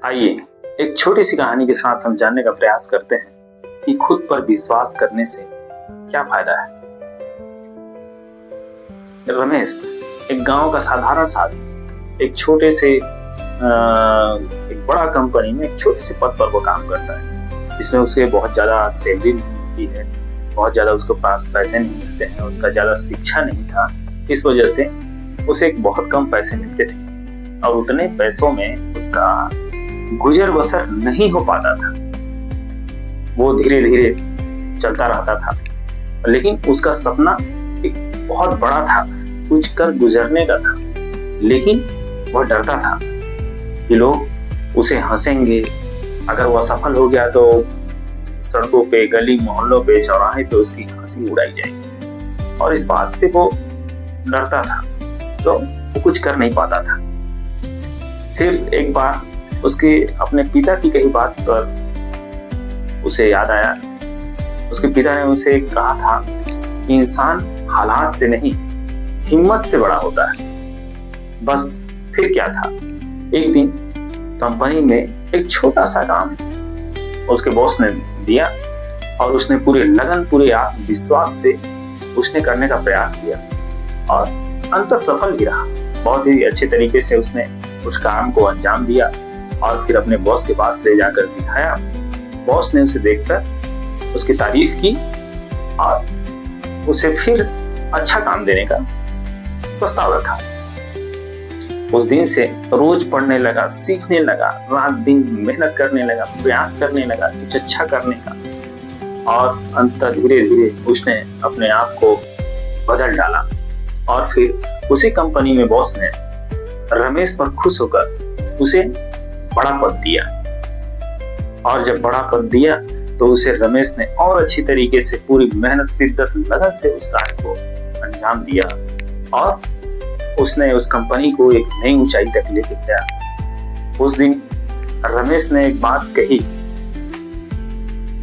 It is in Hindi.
आइए एक छोटी सी कहानी के साथ हम जानने का प्रयास करते हैं कि खुद पर विश्वास करने से क्या फायदा है। रमेश एक गांव का साधारण सा आदमी एक छोटे से एक बड़ा कंपनी में एक छोटे से पद पर वो काम करता है, जिसमें उसे बहुत ज्यादा सैलरी नहीं मिलती है, बहुत ज्यादा उसके पास पैसे नहीं मिलते हैं, उसका ज्यादा शिक्षा नहीं था। इस वजह से उसे एक बहुत कम पैसे मिलते थे और उतने पैसों में उसका गुजर बसर नहीं हो पाता था। वो धीरे धीरे चलता रहता था, लेकिन उसका सपना एक बहुत बड़ा था, कुछ कर गुजरने का था। लेकिन वह डरता था कि लोग उसे हंसेंगे, अगर वह सफल हो गया तो सड़कों पे, गली मोहल्लों पे, चौराहे पे उसकी हंसी उड़ाई जाएगी, और इस बात से वो डरता था, तो वो कुछ कर नहीं पाता था। फिर एक बार उसके अपने पिता की कही बात पर उसे याद आया। उसके पिता ने उसे कहा था कि इंसान हालात से नहीं, हिम्मत से बड़ा होता है। बस फिर क्या था, एक दिन कंपनी में एक छोटा सा काम उसके बॉस ने दिया और उसने पूरे लगन, पूरे आत्मविश्वास से उसने करने का प्रयास किया और अंततः सफल भी रहा। बहुत ही अच्छे तरीके से उसने उस काम को अंजाम दिया और फिर अपने बॉस के पास ले जाकर दिखाया। बॉस ने उसे देखकर उसकी तारीफ की और उसे फिर अच्छा काम देने का प्रस्ताव रखा। उस दिन से रोज पढ़ने लगा, सीखने लगा, रात दिन मेहनत करने लगा, प्रयास करने लगा कुछ अच्छा करने का, और अंततः धीरे धीरे उसने अपने आप को बदल डाला। और फिर उसी कंपनी में बॉस ने रमेश पर खुश होकर उसे बड़ा पद दिया, और जब बड़ा पद दिया तो उसे रमेश ने और अच्छी तरीके से पूरी मेहनत, शिद्दत, लगन से उस कार्य को अंजाम दिया और उसने उस कंपनी को एक नई ऊंचाई तक लेके गया। उस दिन रमेश ने एक बात कही